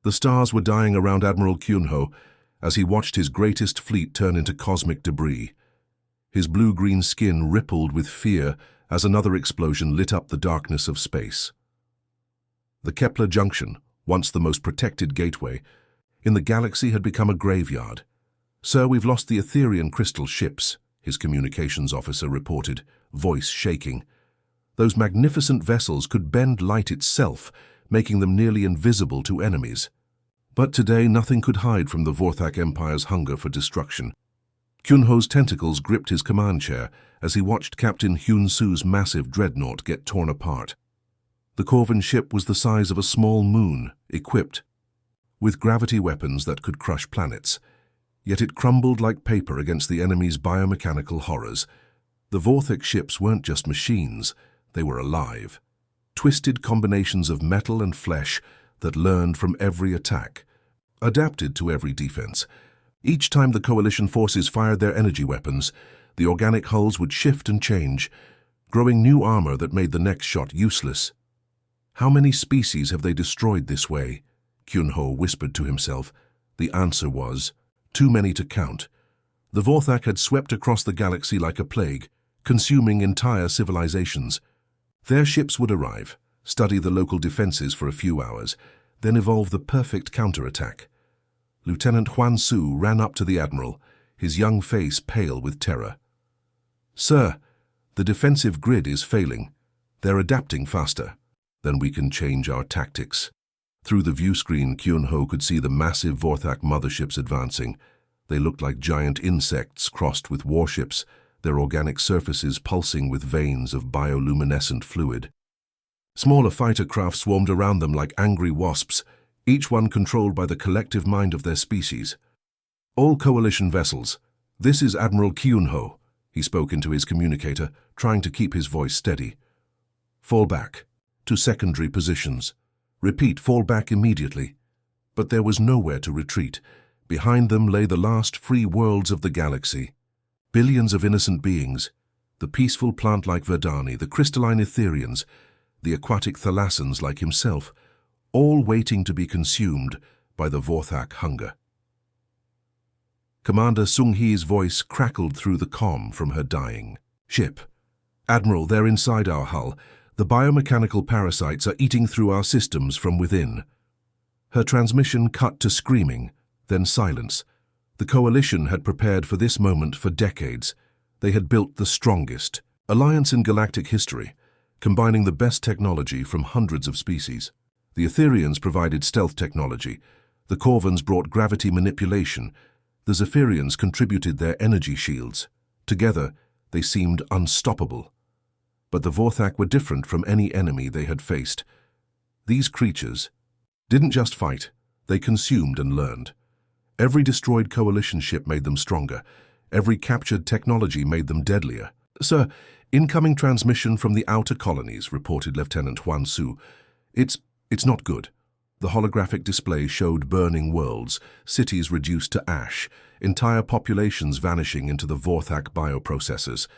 The stars were dying around Admiral Kyun-ho as he watched his greatest fleet turn into cosmic debris. His blue-green skin rippled with fear as another explosion lit up the darkness of space. The Kepler Junction, once the most protected gateway in the galaxy, had become a graveyard. "Sir, we've lost the Etherian crystal ships," his communications officer reported, voice shaking. Those magnificent vessels could bend light itself, making them nearly invisible to enemies. But today nothing could hide from the Vorthak Empire's hunger for destruction. Kyun-ho's tentacles gripped his command chair as he watched Captain Hyun-soo's massive dreadnought get torn apart. The Corvan ship was the size of a small moon, equipped with gravity weapons that could crush planets. Yet it crumbled like paper against the enemy's biomechanical horrors. The Vorthak ships weren't just machines, they were alive. Twisted combinations of metal and flesh that learned from every attack, adapted to every defense. Each time the coalition forces fired their energy weapons, the organic hulls would shift and change, growing new armor that made the next shot useless. "How many species have they destroyed this way?" Kyun-ho whispered to himself. The answer was, too many to count. The Vorthak had swept across the galaxy like a plague, consuming entire civilizations. Their ships would arrive, study the local defenses for a few hours, then evolve the perfect counterattack. Lieutenant Hwan-soo ran up to the admiral, his young face pale with terror. "Sir, the defensive grid is failing. They're adapting faster. Then we can change our tactics." Through the viewscreen, Kyun-ho could see the massive Vorthak motherships advancing. They looked like giant insects crossed with warships, their organic surfaces pulsing with veins of bioluminescent fluid. Smaller fighter craft swarmed around them like angry wasps, each one controlled by the collective mind of their species. "All coalition vessels, this is Admiral Kyun-ho," he spoke into his communicator, trying to keep his voice steady. "Fall back to secondary positions. Repeat, fall back immediately." But there was nowhere to retreat. Behind them lay the last free worlds of the galaxy. Billions of innocent beings, the peaceful plant-like Verdani, the crystalline Etherians, the aquatic thalassans like himself, all waiting to be consumed by the Vorthak hunger. Commander Sung-hee's voice crackled through the comm from her dying ship. "Admiral, they're inside our hull. The biomechanical parasites are eating through our systems from within." Her transmission cut to screaming, then silence. The coalition had prepared for this moment for decades. They had built the strongest alliance in galactic history, combining the best technology from hundreds of species. The Etherians provided stealth technology, the Corvans brought gravity manipulation, the Zephyrians contributed their energy shields. Together, they seemed unstoppable. But the Vorthak were different from any enemy they had faced. These creatures didn't just fight, they consumed and learned. Every destroyed coalition ship made them stronger. Every captured technology made them deadlier. "Sir, incoming transmission from the outer colonies," reported Lieutenant Hwan-soo. It's not good." The holographic display showed burning worlds, cities reduced to ash, entire populations vanishing into the Vorthak bioprocessors.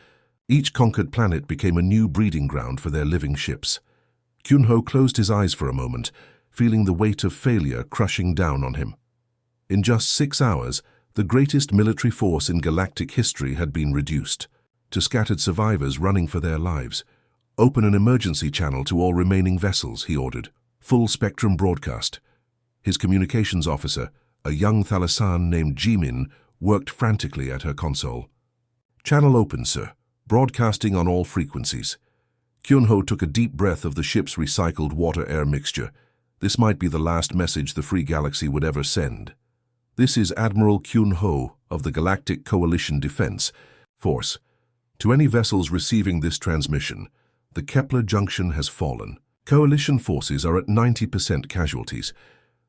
Each conquered planet became a new breeding ground for their living ships. Kyun-ho closed his eyes for a moment, feeling the weight of failure crushing down on him. In just 6 hours, the greatest military force in galactic history had been reduced to scattered survivors running for their lives. "Open an emergency channel to all remaining vessels," he ordered. Full-spectrum broadcast. His communications officer, a young Thalassan named Jimin, worked frantically at her console. "Channel open, sir. Broadcasting on all frequencies." Kyun-ho took a deep breath of the ship's recycled water-air mixture. This might be the last message the Free Galaxy would ever send. "This is Admiral Kyun-ho of the Galactic Coalition Defense Force. To any vessels receiving this transmission, the Kepler Junction has fallen. Coalition forces are at 90% casualties.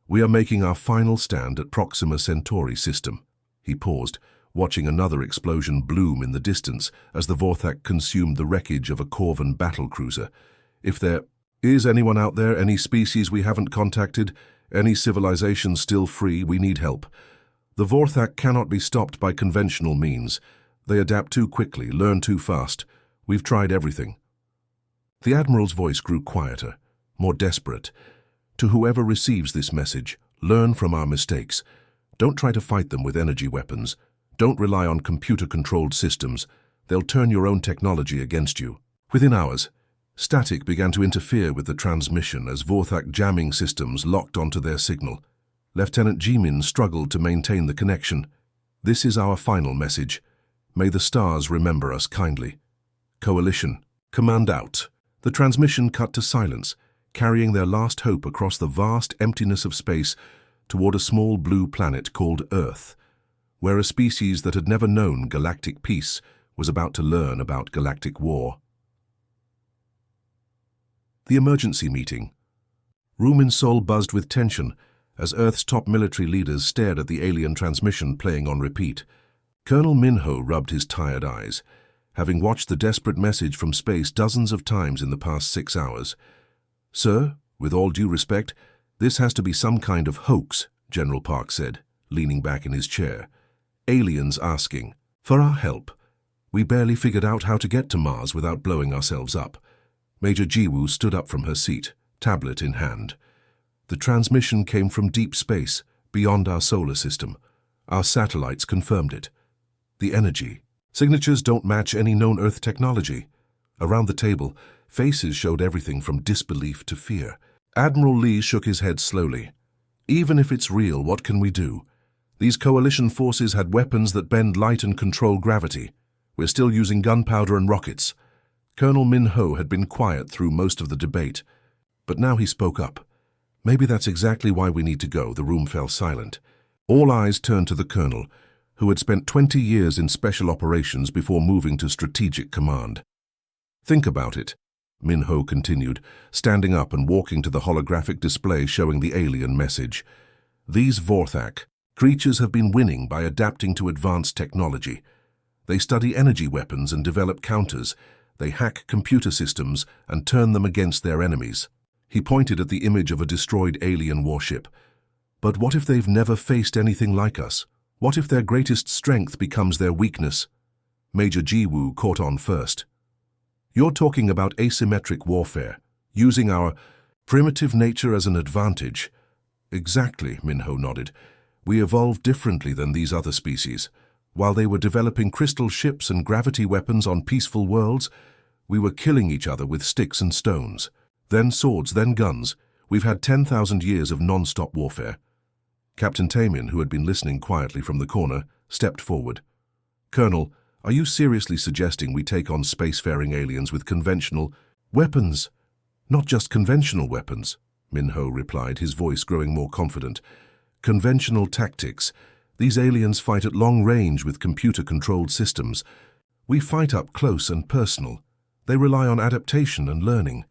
We are making our final stand at Proxima Centauri system." He paused, watching another explosion bloom in the distance as the Vorthak consumed the wreckage of a Corvan battlecruiser. "If there is anyone out there, any species we haven't contacted, any civilization still free, we need help. The Vorthak cannot be stopped by conventional means. They adapt too quickly, learn too fast. We've tried everything." The Admiral's voice grew quieter, more desperate. "To whoever receives this message, Learn from our mistakes. Don't try to fight them with energy weapons. Don't rely on computer-controlled systems. They'll turn your own technology against you. Within hours, static began to interfere with the transmission as Vorthak jamming systems locked onto their signal. Lieutenant Jimin struggled to maintain the connection. This is our final message. May the stars remember us kindly. Coalition, command out. The transmission cut to silence, carrying their last hope across the vast emptiness of space toward a small blue planet called Earth, where a species that had never known galactic peace was about to learn about galactic war. The emergency meeting. Room in Seoul buzzed with tension as Earth's top military leaders stared at the alien transmission playing on repeat. Colonel Minho rubbed his tired eyes, having watched the desperate message from space dozens of times in the past 6 hours. Sir, with all due respect, this has to be some kind of hoax, General Park said, leaning back in his chair. Aliens asking for our help. We barely figured out how to get to Mars without blowing ourselves up. Major Jiwoo stood up from her seat, tablet in hand. The transmission came from deep space, beyond our solar system. Our satellites confirmed it. The energy. Signatures don't match any known Earth technology. Around the table, faces showed everything from disbelief to fear. Admiral Lee shook his head slowly. Even if it's real, what can we do? These coalition forces had weapons that bend light and control gravity. We're still using gunpowder and rockets. Colonel Minho had been quiet through most of the debate, but now he spoke up. Maybe that's exactly why we need to go. The room fell silent. All eyes turned to the colonel, who had spent 20 years in special operations before moving to strategic command. Think about it, Minho continued, standing up and walking to the holographic display showing the alien message. These Vorthak creatures have been winning by adapting to advanced technology. They study energy weapons and develop counters. They hack computer systems and turn them against their enemies. He pointed at the image of a destroyed alien warship. But what if they've never faced anything like us? What if their greatest strength becomes their weakness? Major Jiwoo caught on first. You're talking about asymmetric warfare, using our primitive nature as an advantage. Exactly, Minho nodded. We evolved differently than these other species. While they were developing crystal ships and gravity weapons on peaceful worlds, we were killing each other with sticks and stones. Then swords, then guns. We've had 10,000 years of non-stop warfare. Captain Tamin, who had been listening quietly from the corner, stepped forward. Colonel, are you seriously suggesting we take on spacefaring aliens with conventional weapons? Not just conventional weapons, Minho replied, his voice growing more confident. Conventional tactics. These aliens fight at long range with computer-controlled systems. We fight up close and personal. They rely on adaptation and learning.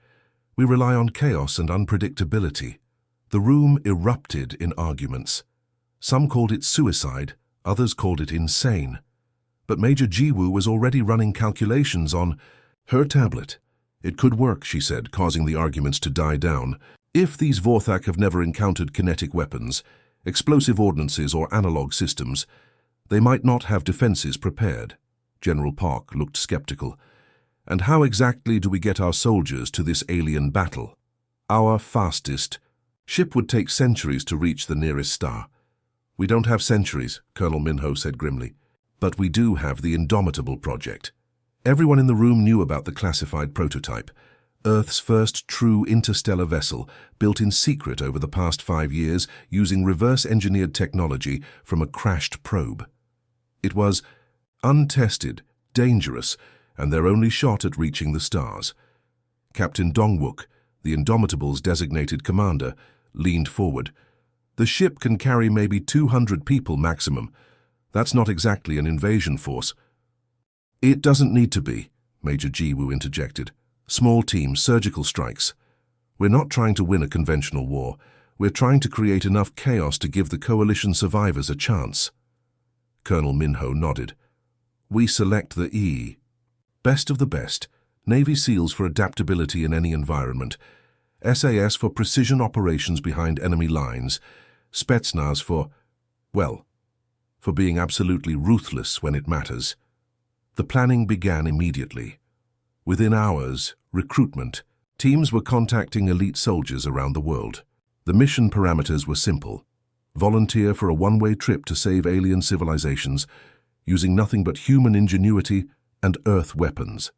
We rely on chaos and unpredictability. The room erupted in arguments. Some called it suicide, others called it insane. But Major Jiwoo was already running calculations on her tablet. It could work, she said, causing the arguments to die down. If these Vorthak have never encountered kinetic weapons, explosive ordnances or analog systems, they might not have defenses prepared. General Park looked skeptical. And how exactly do we get our soldiers to this alien battle? Our fastest ship would take centuries to reach the nearest star. We don't have centuries, Colonel Minho said grimly. But we do have the Indomitable project. Everyone in the room knew about the classified prototype, Earth's first true interstellar vessel, built in secret over the past 5 years using reverse-engineered technology from a crashed probe. It was untested, dangerous, and their only shot at reaching the stars. Captain Dongwook, the Indomitable's designated commander, leaned forward. The ship can carry maybe 200 people maximum. That's not exactly an invasion force. It doesn't need to be, Major Jiwoo interjected. Small teams, surgical strikes. We're not trying to win a conventional war. We're trying to create enough chaos to give the coalition survivors a chance. Colonel Minho nodded. We select the E. Best of the best. Navy SEALs for adaptability in any environment. SAS for precision operations behind enemy lines. Spetsnaz for, well, for being absolutely ruthless when it matters. The planning began immediately. Within hours, teams were contacting elite soldiers around the world. The mission parameters were simple. Volunteer for a one-way trip to save alien civilizations, using nothing but human ingenuity and Earth weapons.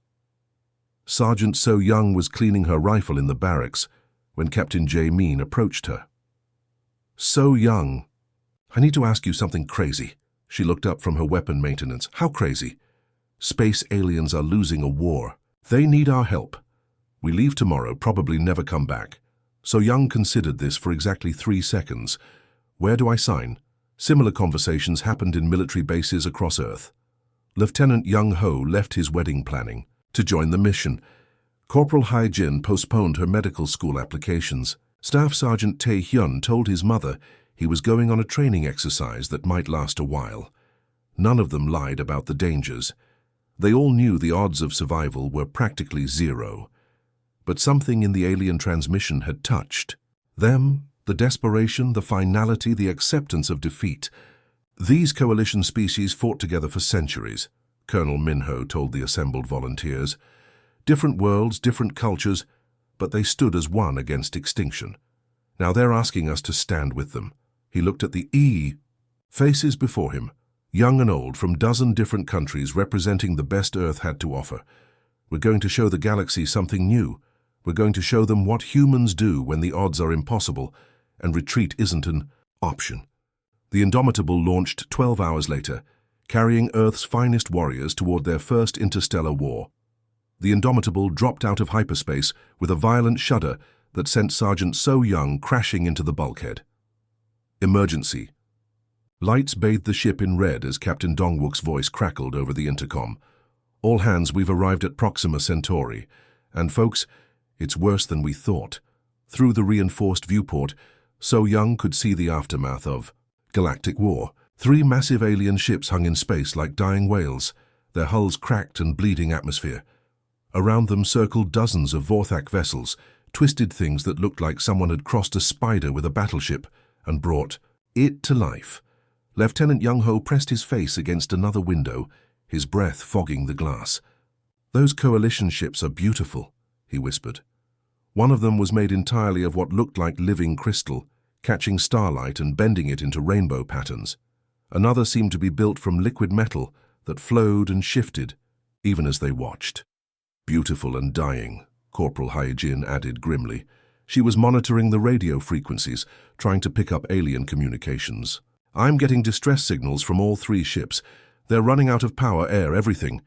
Sergeant So Young was cleaning her rifle in the barracks when Captain Jae Min approached her. So Young, I need to ask you something crazy. She looked up from her weapon maintenance. How crazy? Space aliens are losing a war. They need our help. We leave tomorrow, probably never come back. So Young considered this for exactly 3 seconds. Where do I sign? Similar conversations happened in military bases across Earth. Lieutenant Young Ho left his wedding planning to join the mission. Corporal Hai Jin postponed her medical school applications. Staff Sergeant Tae Hyun told his mother he was going on a training exercise that might last a while. None of them lied about the dangers. They all knew the odds of survival were practically zero. But something in the alien transmission had touched them, the desperation, the finality, the acceptance of defeat. These coalition species fought together for centuries, Colonel Minho told the assembled volunteers. Different worlds, different cultures, but they stood as one against extinction. Now they're asking us to stand with them. He looked at the faces before him, young and old from dozen different countries representing the best Earth had to offer. We're going to show the galaxy something new. We're going to show them what humans do when the odds are impossible and retreat isn't an option. The Indomitable launched 12 hours later, carrying Earth's finest warriors toward their first interstellar war. The Indomitable dropped out of hyperspace with a violent shudder that sent Sergeant So Young crashing into the bulkhead. Emergency. Lights bathed the ship in red as Captain Dongwook's voice crackled over the intercom. All hands, we've arrived at Proxima Centauri. And folks, it's worse than we thought. Through the reinforced viewport, So Young could see the aftermath of galactic war. 3 massive alien ships hung in space like dying whales, their hulls cracked and bleeding atmosphere. Around them circled dozens of Vorthak vessels, twisted things that looked like someone had crossed a spider with a battleship and brought it to life. Lieutenant Young Ho pressed his face against another window, his breath fogging the glass. Those coalition ships are beautiful, he whispered. One of them was made entirely of what looked like living crystal, catching starlight and bending it into rainbow patterns. Another seemed to be built from liquid metal that flowed and shifted, even as they watched. Beautiful and dying, Corporal Hai Jin added grimly. She was monitoring the radio frequencies, trying to pick up alien communications. I'm getting distress signals from all 3 ships. They're running out of power, air, everything.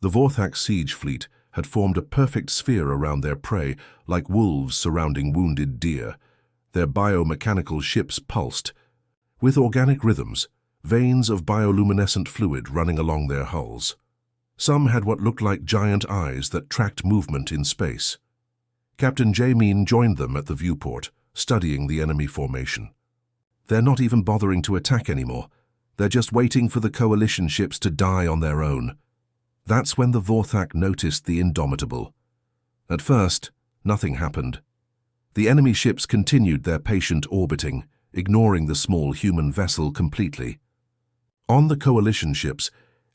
The Vorthak siege fleet had formed a perfect sphere around their prey, like wolves surrounding wounded deer. Their biomechanical ships pulsed, with organic rhythms, veins of bioluminescent fluid running along their hulls. Some had what looked like giant eyes that tracked movement in space. Captain Jae Min joined them at the viewport, studying the enemy formation. They're not even bothering to attack anymore. They're just waiting for the coalition ships to die on their own. That's when the Vorthak noticed the Indomitable. At first, nothing happened. The enemy ships continued their patient orbiting, ignoring the small human vessel completely. On the coalition ships,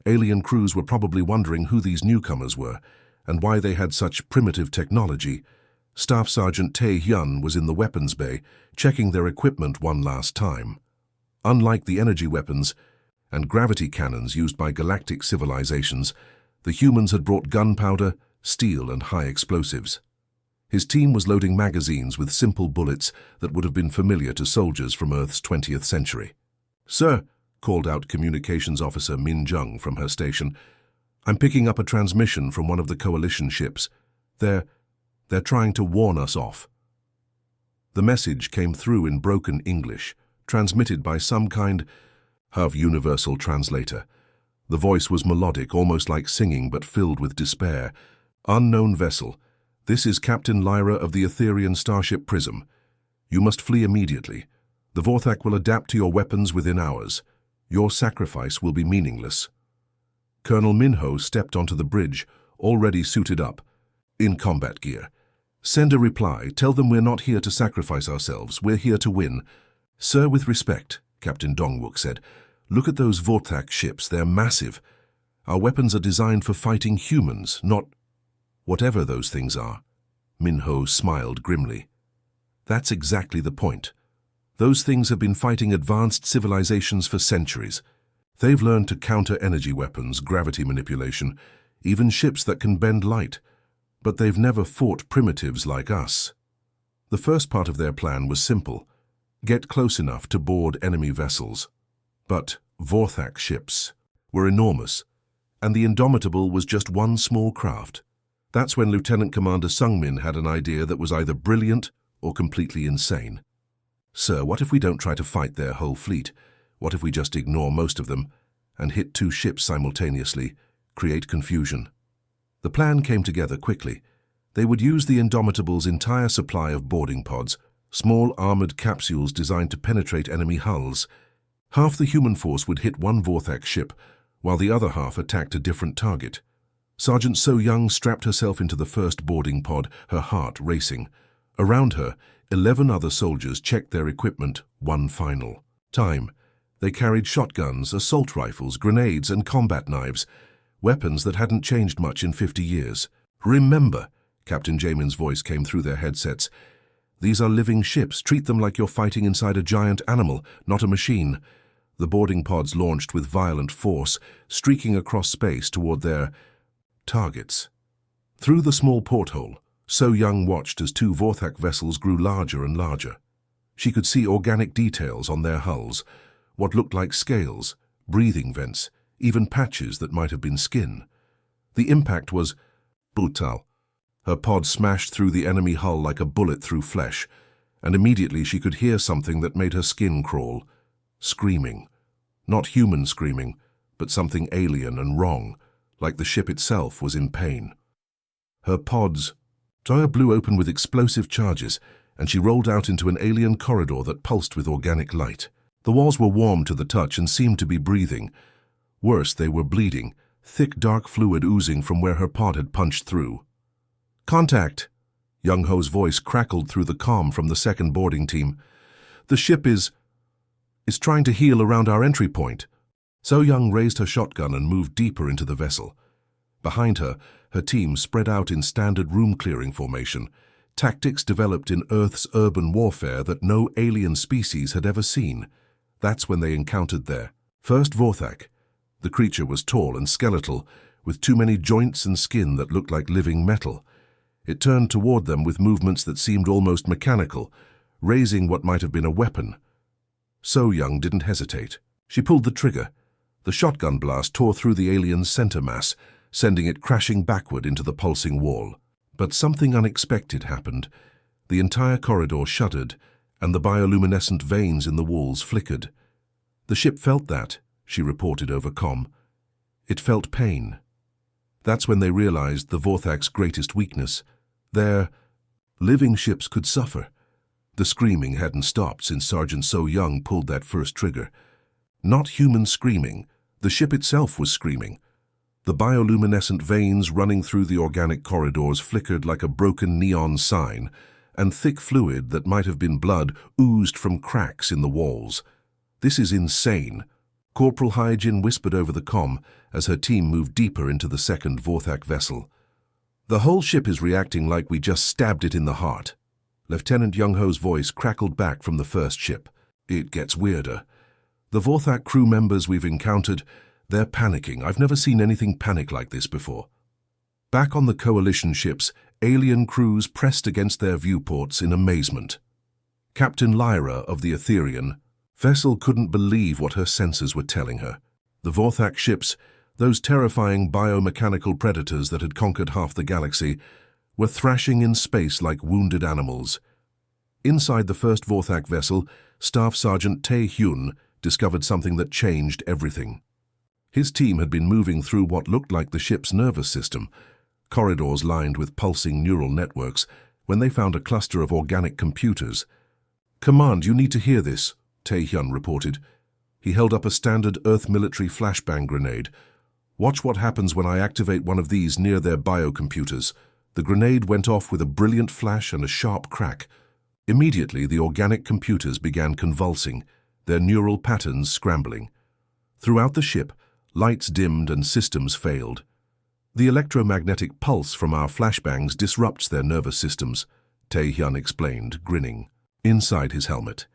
alien crews were probably wondering who these newcomers were and why they had such primitive technology. Staff Sergeant Tae Hyun was in the weapons bay, checking their equipment one last time. Unlike the energy weapons and gravity cannons used by galactic civilizations, the humans had brought gunpowder, steel, and high explosives. His team was loading magazines with simple bullets that would have been familiar to soldiers from Earth's 20th century. "Sir," called out Communications Officer Min Jung from her station, "I'm picking up a transmission from one of the coalition ships. They're trying to warn us off." The message came through in broken English, transmitted by some kind of universal translator. The voice was melodic, almost like singing, but filled with despair. "Unknown vessel. This is Captain Lyra of the Etherian starship Prism. You must flee immediately. The Vorthak will adapt to your weapons within hours. Your sacrifice will be meaningless." Colonel Minho stepped onto the bridge, already suited up, in combat gear. "Send a reply. Tell them we're not here to sacrifice ourselves. We're here to win." "Sir, with respect," Captain Dongwook said, "look at those Vorthak ships. They're massive. Our weapons are designed for fighting humans, not whatever those things are." Minho smiled grimly. "That's exactly the point. Those things have been fighting advanced civilizations for centuries. They've learned to counter energy weapons, gravity manipulation, even ships that can bend light. But they've never fought primitives like us. The first part of their plan was simple: get close enough to board enemy vessels. But Vorthak ships were enormous, and the Indomitable was just one small craft. That's when Lieutenant Commander Sungmin had an idea that was either brilliant or completely insane. "Sir, what if we don't try to fight their whole fleet? What if we just ignore most of them and hit 2 ships simultaneously, create confusion?" The plan came together quickly. They would use the Indomitable's entire supply of boarding pods, small armored capsules designed to penetrate enemy hulls. Half the human force would hit one Vorthak ship, while the other half attacked a different target. Sergeant So Young strapped herself into the first boarding pod, her heart racing. Around her, 11 other soldiers checked their equipment one final time. They carried shotguns, assault rifles, grenades, and combat knives, weapons that hadn't changed much in 50 years. "Remember," Captain Jamin's voice came through their headsets, "these are living ships. Treat them like you're fighting inside a giant animal, not a machine." The boarding pods launched with violent force, streaking across space toward their targets. Through the small porthole, So Young watched as 2 Vorthak vessels grew larger and larger. She could see organic details on their hulls, what looked like scales, breathing vents, even patches that might have been skin. The impact was brutal. Her pod smashed through the enemy hull like a bullet through flesh, and immediately she could hear something that made her skin crawl. Screaming. Not human screaming, but something alien and wrong, like the ship itself was in pain. Her pod's tire blew open with explosive charges, and she rolled out into an alien corridor that pulsed with organic light. The walls were warm to the touch and seemed to be breathing. Worse, they were bleeding, thick dark fluid oozing from where her pod had punched through. "Contact!" Young Ho's voice crackled through the comm from the second boarding team. "The ship is trying to heal around our entry point." So Young raised her shotgun and moved deeper into the vessel. Behind her, her team spread out in standard room-clearing formation, tactics developed in Earth's urban warfare that no alien species had ever seen. That's when they encountered their first Vorthak. The creature was tall and skeletal, with too many joints and skin that looked like living metal. It turned toward them with movements that seemed almost mechanical, raising what might have been a weapon. So Young didn't hesitate. She pulled the trigger. The shotgun blast tore through the alien's center mass, sending it crashing backward into the pulsing wall. But something unexpected happened. The entire corridor shuddered, and the bioluminescent veins in the walls flickered. "The ship felt that," she reported over comm. "It felt pain." That's when they realized the Vorthak's greatest weakness. Their living ships could suffer. The screaming hadn't stopped since Sergeant So Young pulled that first trigger. Not human screaming, the ship itself was screaming. The bioluminescent veins running through the organic corridors flickered like a broken neon sign, and thick fluid that might have been blood oozed from cracks in the walls. "This is insane," Corporal Hyjin whispered over the comm as her team moved deeper into the second Vorthak vessel. "The whole ship is reacting like we just stabbed it in the heart." Lieutenant Young-Ho's voice crackled back from the first ship. "It gets weirder. The Vorthak crew members we've encountered, they're panicking. I've never seen anything panic like this before." Back on the Coalition ships, alien crews pressed against their viewports in amazement. Captain Lyra of the Etherian vessel couldn't believe what her senses were telling her. The Vorthak ships, those terrifying biomechanical predators that had conquered half the galaxy, were thrashing in space like wounded animals. Inside the first Vorthak vessel, Staff Sergeant Tae Hyun discovered something that changed everything. His team had been moving through what looked like the ship's nervous system, corridors lined with pulsing neural networks, when they found a cluster of organic computers. "Command, you need to hear this," Tae Hyun reported. He held up a standard Earth military flashbang grenade. "Watch what happens when I activate one of these near their biocomputers." The grenade went off with a brilliant flash and a sharp crack. Immediately, the organic computers began convulsing, their neural patterns scrambling. Throughout the ship, lights dimmed and systems failed. "The electromagnetic pulse from our flashbangs disrupts their nervous systems," Tae Hyun explained, grinning. Inside his helmet,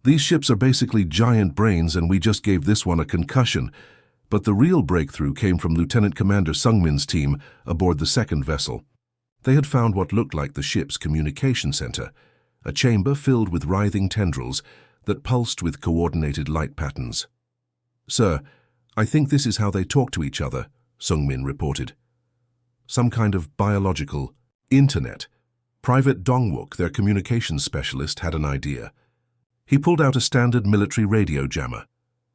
These ships are basically giant brains and we just gave this one a concussion. But the real breakthrough came from Lieutenant Commander Sungmin's team aboard the second vessel. They had found what looked like the ship's communication center, a chamber filled with writhing tendrils that pulsed with coordinated light patterns. "Sir, I think this is how they talk to each other," Sungmin reported. "Some kind of biological internet." Private Dongwook, their communications specialist, had an idea. He pulled out a standard military radio jammer,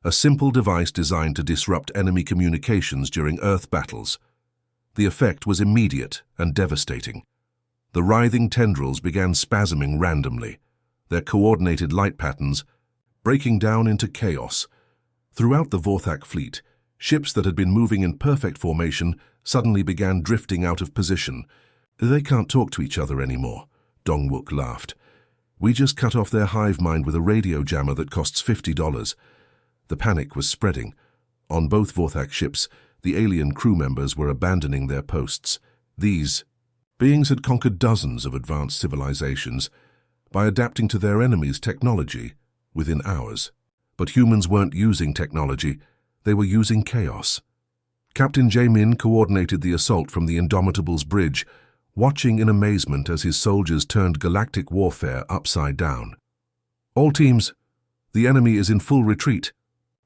a simple device designed to disrupt enemy communications during Earth battles. The effect was immediate and devastating. The writhing tendrils began spasming randomly, their coordinated light patterns breaking down into chaos. Throughout the Vorthak fleet, ships that had been moving in perfect formation suddenly began drifting out of position. "They can't talk to each other anymore," Dongwook laughed. "We just cut off their hive mind with a radio jammer that costs $50. The panic was spreading. On both Vorthak ships, the alien crew members were abandoning their posts. These beings had conquered dozens of advanced civilizations by adapting to their enemies' technology within hours. But humans weren't using technology, they were using chaos. Captain Jaemin coordinated the assault from the Indomitable's bridge, watching in amazement as his soldiers turned galactic warfare upside down. "All teams, the enemy is in full retreat."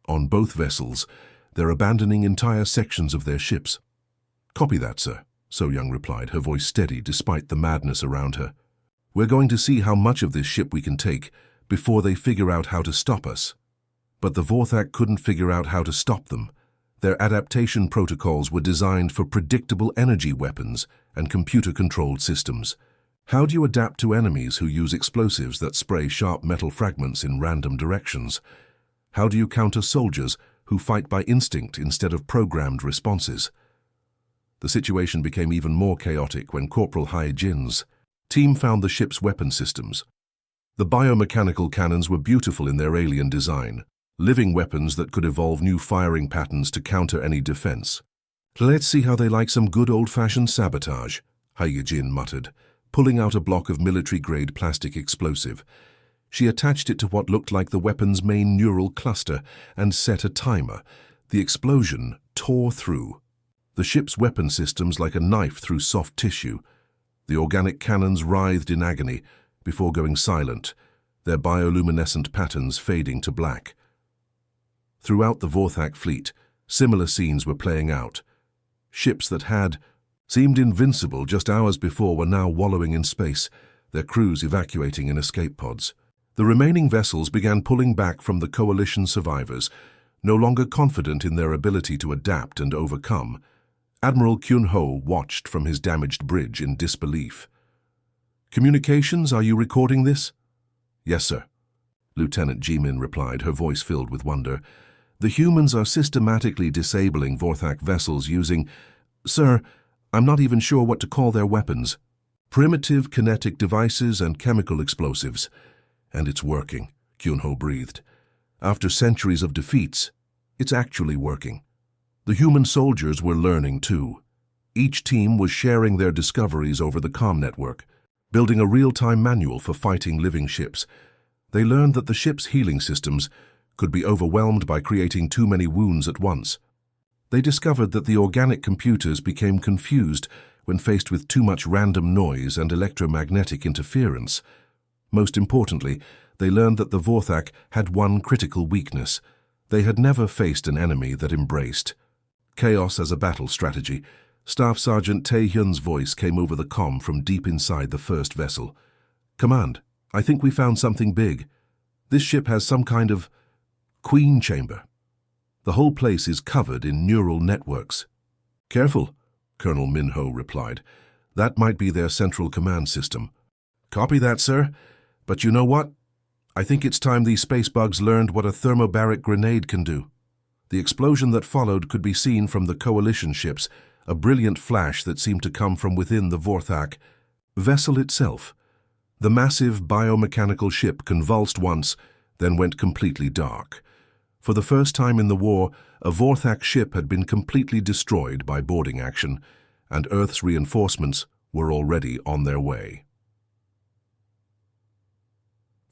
On both vessels, they're abandoning entire sections of their ships. "Copy that, sir," So-Young replied, her voice steady despite the madness around her. "We're going to see how much of this ship we can take before they figure out how to stop us." But the Vorthak couldn't figure out how to stop them. Their adaptation protocols were designed for predictable energy weapons and computer-controlled systems. How do you adapt to enemies who use explosives that spray sharp metal fragments in random directions? How do you counter soldiers who fight by instinct instead of programmed responses? The situation became even more chaotic when Corporal Hai Jin's team found the ship's weapon systems. The biomechanical cannons were beautiful in their alien design, living weapons that could evolve new firing patterns to counter any defense. "Let's see how they like some good old-fashioned sabotage," Hai Jin muttered, pulling out a block of military-grade plastic explosive. She attached it to what looked like the weapon's main neural cluster and set a timer. The explosion tore through the ship's weapon systems like a knife through soft tissue. The organic cannons writhed in agony before going silent, their bioluminescent patterns fading to black. Throughout the Vorthak fleet, similar scenes were playing out. Ships that had seemed invincible just hours before were now wallowing in space, their crews evacuating in escape pods. The remaining vessels began pulling back from the coalition survivors, no longer confident in their ability to adapt and overcome. Admiral Kyun-ho watched from his damaged bridge in disbelief. "Communications, are you recording this?" "Yes, sir," Lieutenant Jaemin replied, her voice filled with wonder. "The humans are systematically disabling Vorthak vessels using, sir, I'm not even sure what to call their weapons, primitive kinetic devices and chemical explosives. And it's working," Kyun-ho breathed. "After centuries of defeats, it's actually working." The human soldiers were learning too. Each team was sharing their discoveries over the comm network, building a real-time manual for fighting living ships. They learned that the ship's healing systems could be overwhelmed by creating too many wounds at once. They discovered that the organic computers became confused when faced with too much random noise and electromagnetic interference. Most importantly, they learned that the Vorthak had one critical weakness. They had never faced an enemy that embraced chaos as a battle strategy. Staff Sergeant Tae-hyun's voice came over the comm from deep inside the first vessel. "Command, I think we found something big. This ship has some kind of queen chamber. The whole place is covered in neural networks." "Careful," Colonel Min-ho replied. "That might be their central command system." "Copy that, sir. But you know what? I think it's time these space bugs learned what a thermobaric grenade can do." The explosion that followed could be seen from the coalition ships, a brilliant flash that seemed to come from within the Vorthak vessel itself. The massive biomechanical ship convulsed once, then went completely dark. For the first time in the war, a Vorthak ship had been completely destroyed by boarding action, and Earth's reinforcements were already on their way.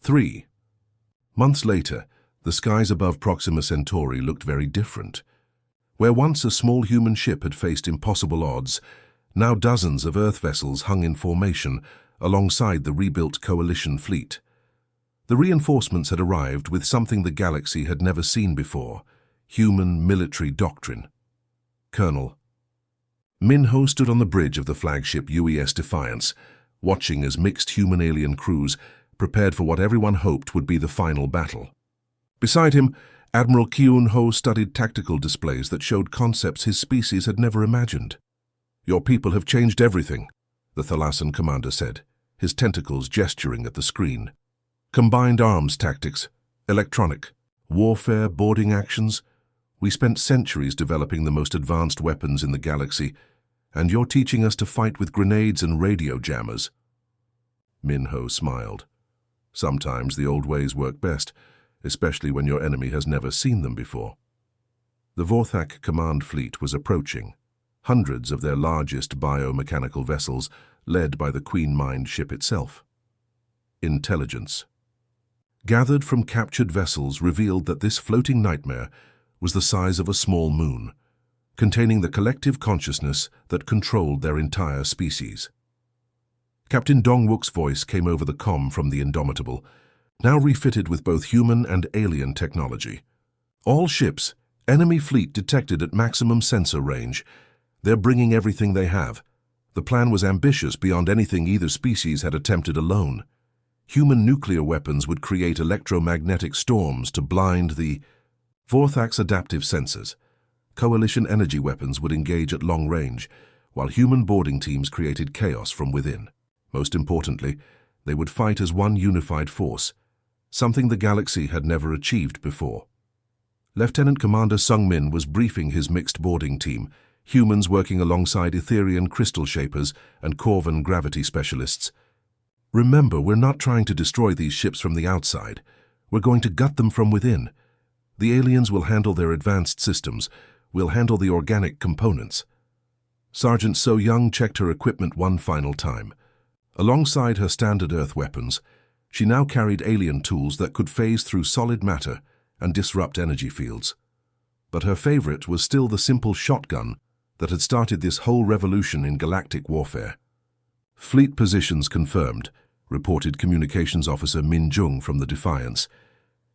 3. Months later, the skies above Proxima Centauri looked very different. Where once a small human ship had faced impossible odds, now dozens of Earth vessels hung in formation alongside the rebuilt coalition fleet. The reinforcements had arrived with something the galaxy had never seen before: human military doctrine. Colonel Minho stood on the bridge of the flagship UES Defiance, watching as mixed human-alien crews prepared for what everyone hoped would be the final battle. Beside him, Admiral Kyun-ho studied tactical displays that showed concepts his species had never imagined. "Your people have changed everything," the Thalassen commander said, his tentacles gesturing at the screen. "Combined arms tactics, electronic, warfare, boarding actions. We spent centuries developing the most advanced weapons in the galaxy, and you're teaching us to fight with grenades and radio jammers." Minho smiled. "Sometimes the old ways work best, especially when your enemy has never seen them before." The Vorthak command fleet was approaching, hundreds of their largest biomechanical vessels led by the Queen Mind ship itself. Intelligence gathered from captured vessels revealed that this floating nightmare was the size of a small moon, containing the collective consciousness that controlled their entire species. Captain Dongwook's voice came over the comm from the Indomitable, now refitted with both human and alien technology. "All ships, enemy fleet detected at maximum sensor range. They're bringing everything they have. The plan was ambitious beyond anything either species had attempted alone. Human nuclear weapons would create electromagnetic storms to blind the Vorthak's adaptive sensors. Coalition energy weapons would engage at long range, while human boarding teams created chaos from within. Most importantly, they would fight as one unified force, something the galaxy had never achieved before." Lieutenant Commander Sung Min was briefing his mixed boarding team, humans working alongside Etherian crystal shapers and Corvan gravity specialists. "Remember, we're not trying to destroy these ships from the outside. We're going to gut them from within. The aliens will handle their advanced systems. We'll handle the organic components." Sergeant So Young checked her equipment one final time. Alongside her standard Earth weapons, she now carried alien tools that could phase through solid matter and disrupt energy fields. But her favorite was still the simple shotgun that had started this whole revolution in galactic warfare. "Fleet positions confirmed," reported Communications Officer Min Jung from the Defiance.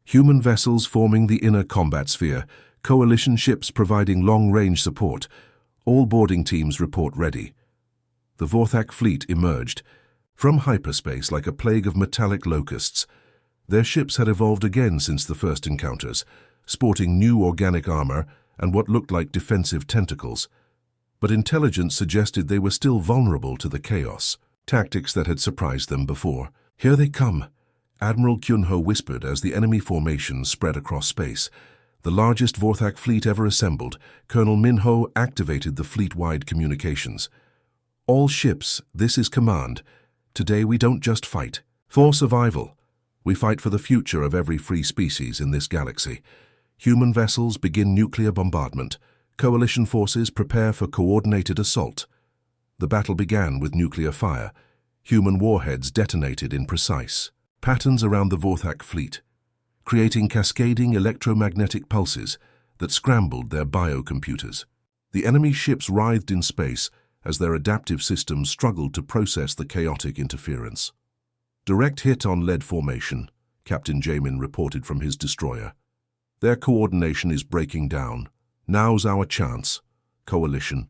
"Human vessels forming the inner combat sphere, coalition ships providing long-range support. All boarding teams report ready." The Vorthak fleet emerged from hyperspace like a plague of metallic locusts. Their ships had evolved again since the first encounters, sporting new organic armor and what looked like defensive tentacles. But intelligence suggested they were still vulnerable to the chaos, tactics that had surprised them before. "Here they come," Admiral Kyun-ho whispered as the enemy formation spread across space. The largest Vorthak fleet ever assembled, Colonel Minho activated the fleet-wide communications. "All ships, this is command. Today we don't just fight for survival. We fight for the future of every free species in this galaxy. Human vessels begin nuclear bombardment. Coalition forces prepare for coordinated assault." The battle began with nuclear fire. Human warheads detonated in precise patterns around the Vorthak fleet, creating cascading electromagnetic pulses that scrambled their biocomputers. The enemy ships writhed in space as their adaptive systems struggled to process the chaotic interference. "Direct hit on lead formation," Captain Jamin reported from his destroyer. "Their coordination is breaking down. Now's our chance. Coalition."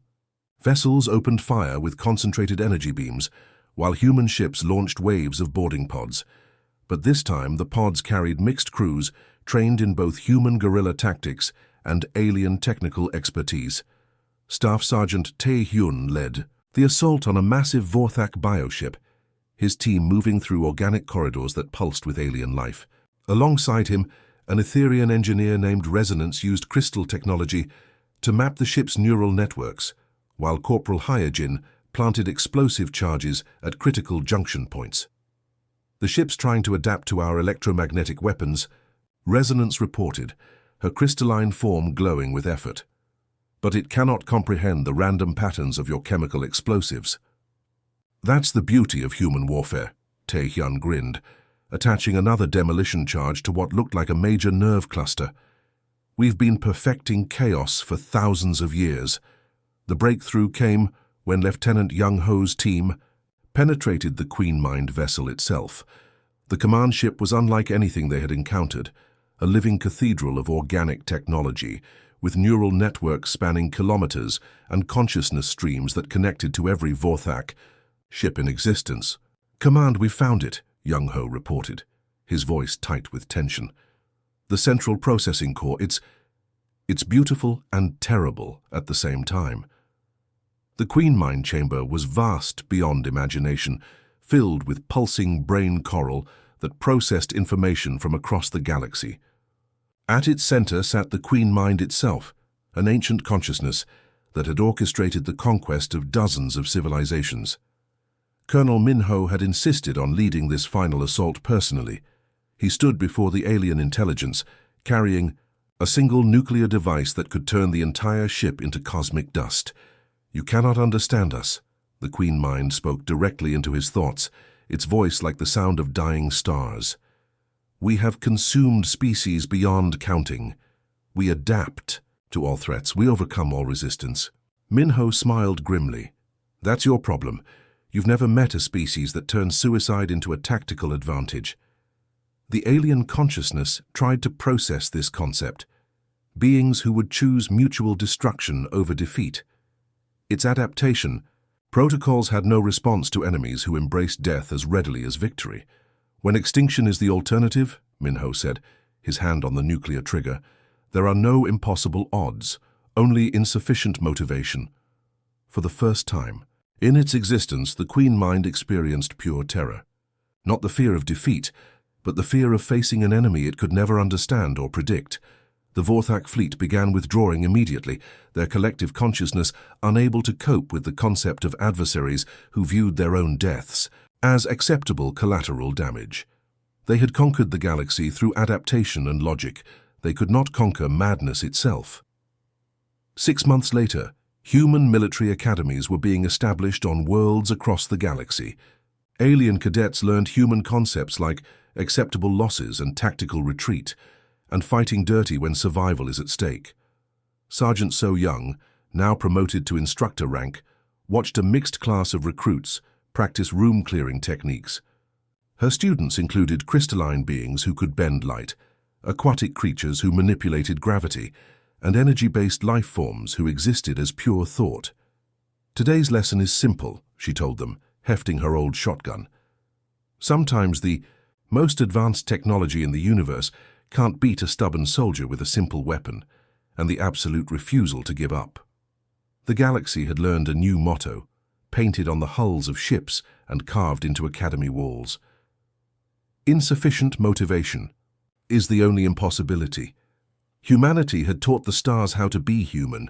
Vessels opened fire with concentrated energy beams, while human ships launched waves of boarding pods. But this time the pods carried mixed crews trained in both human guerrilla tactics and alien technical expertise. Staff Sergeant Tae-hyun led the assault on a massive Vorthak bioship, his team moving through organic corridors that pulsed with alien life. Alongside him, an Etherian engineer named Resonance used crystal technology to map the ship's neural networks, while Corporal Hyojin planted explosive charges at critical junction points. "The ship's trying to adapt to our electromagnetic weapons," Resonance reported, her crystalline form glowing with effort. "But it cannot comprehend the random patterns of your chemical explosives." "That's the beauty of human warfare," Tae-hyun grinned. attaching another demolition charge to what looked like a major nerve cluster. We've been perfecting chaos for thousands of years. The breakthrough came when Lieutenant Young Ho's team penetrated the Queen-mined vessel itself. The command ship was unlike anything they had encountered, a living cathedral of organic technology, with neural networks spanning kilometers and consciousness streams that connected to every Vorthak ship in existence. "Command, we've found it," Young Ho reported, his voice tight with tension. "The central processing core, it's beautiful and terrible at the same time." The Queen Mind chamber was vast beyond imagination, filled with pulsing brain coral that processed information from across the galaxy. At its center sat the Queen Mind itself, an ancient consciousness that had orchestrated the conquest of dozens of civilizations. Colonel Minho had insisted on leading this final assault personally. He stood before the alien intelligence, carrying a single nuclear device that could turn the entire ship into cosmic dust. "You cannot understand us." The Queen Mind spoke directly into his thoughts, its voice like the sound of dying stars. "We have consumed species beyond counting. We adapt to all threats. We overcome all resistance." Minho smiled grimly. "That's your problem. You've never met a species that turns suicide into a tactical advantage." The alien consciousness tried to process this concept. Beings who would choose mutual destruction over defeat. Its adaptation, protocols had no response to enemies who embraced death as readily as victory. "When extinction is the alternative," Minho said, his hand on the nuclear trigger, "there are no impossible odds, only insufficient motivation." For the first time in its existence, the Queen Mind experienced pure terror. Not the fear of defeat, but the fear of facing an enemy it could never understand or predict. The Vorthak fleet began withdrawing immediately, their collective consciousness unable to cope with the concept of adversaries who viewed their own deaths as acceptable collateral damage. They had conquered the galaxy through adaptation and logic. They could not conquer madness itself. 6 months later, human military academies were being established on worlds across the galaxy. Alien cadets learned human concepts like acceptable losses and tactical retreat, and fighting dirty when survival is at stake. Sergeant So Young, now promoted to instructor rank, watched a mixed class of recruits practice room-clearing techniques. Her students included crystalline beings who could bend light, aquatic creatures who manipulated gravity, and energy-based life forms who existed as pure thought. "Today's lesson is simple," she told them, hefting her old shotgun. "Sometimes the most advanced technology in the universe can't beat a stubborn soldier with a simple weapon and the absolute refusal to give up." The galaxy had learned a new motto, painted on the hulls of ships and carved into academy walls. "Insufficient motivation is the only impossibility." Humanity had taught the stars how to be human,